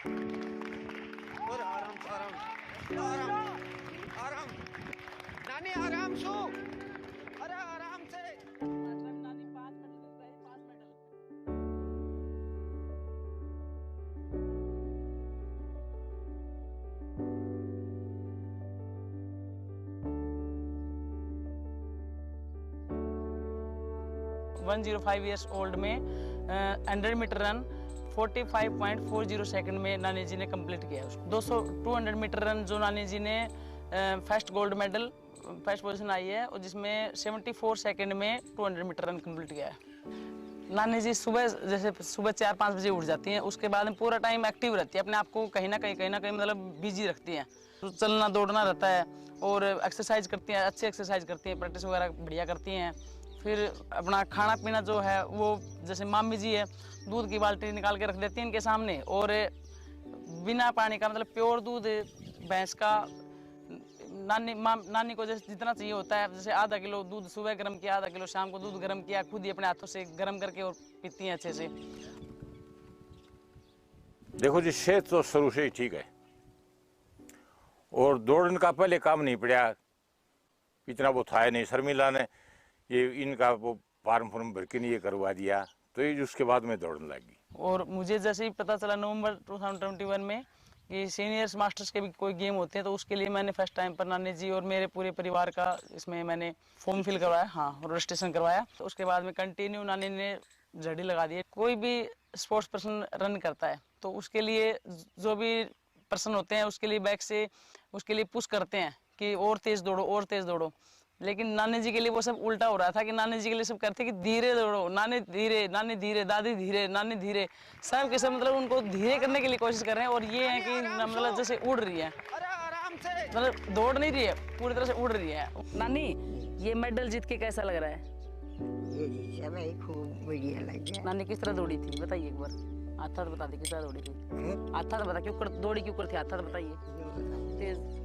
और आराम आराम आराम आराम नानी आराम सो अरे आराम से नानी 5 medal 5 medal. One 105 years old में 100 मीटर रन 45.40 सेकंड में नानी जी ने कंप्लीट किया है। 200 मीटर रन जो नानी जी ने first gold medal first position आई है और जिसमें 74 सेकंड में 200 मीटर रन कंप्लीट किया है। नानी जी सुबह जैसे सुबह 4-5 बजे उठ जाती हैं, उसके बाद में पूरा टाइम एक्टिव रहती है, अपने आप को कहीं ना कहीं मतलब बिजी रखती हैं। तो चलना दौड़ना रहता है और एक्सरसाइज करती हैं, अच्छी एक्सरसाइज करती हैं, प्रैक्टिस वगैरह बढ़िया करती हैं। फिर अपना खाना पीना जो है वो जैसे मामी जी है दूध की बाल्टी निकाल के रख देती हैं इनके सामने और बिना पानी का मतलब प्योर दूध भैंस का नानी को जैसे जितना चाहिए होता है, जैसे आधा किलो दूध सुबह गर्म किया, आधा किलो शाम को दूध गर्म किया, खुद ही अपने हाथों से गर्म करके और पीती हैं अच्छे से। देखो जी सेहत तो शुरू से ही ठीक है और दौड़ने का पहले काम नहीं पड़ा, इतना वो था नहीं। शर्मिला ने ये इनका वो फार्म भर के नहीं ये करवा दिया तो ये उसके बाद में दौड़ने लगी। और मुझे जैसे ही पता चला नवंबर 2021 में कि सीनियर्स मास्टर्स के भी कोई गेम होते हैं तो उसके लिए मैंने फर्स्ट टाइम पर नानी जी और मेरे पूरे परिवार का इसमें मैंने फॉर्म फिल करवाया, हाँ रजिस्ट्रेशन करवाया। तो उसके बाद में कंटिन्यू नानी ने झड़ी लगा दी है। कोई भी स्पोर्ट्स पर्सन रन करता है तो उसके लिए जो भी पर्सन होते हैं उसके लिए बैक से उसके लिए पुश करते हैं कि और तेज दौड़ो और तेज दौड़ो। लेकिन नानी जी के लिए वो सब उल्टा हो रहा था कि नानी जी के लिए सब करते कि धीरे दौड़ो, नानी धीरे, दादी धीरे, नानी धीरे, सब के सब मतलब उनको धीरे करने के लिए कोशिश कर रहे हैं। और ये है कि मतलब जैसे उड़ रही है, मतलब दौड़ नहीं रही है, पूरी तरह से उड़ रही है। नानी ये मेडल जीत के कैसा लग रहा है? ये भाई खूब बढ़िया लग गया। नानी किस तरह दौड़ी थी बताइए एक बार, हाथ बता दी किस तरह दौड़ी थी, हाथ बता क्यों दौड़ी क्यों कर थी, हाथ बताइए तेज।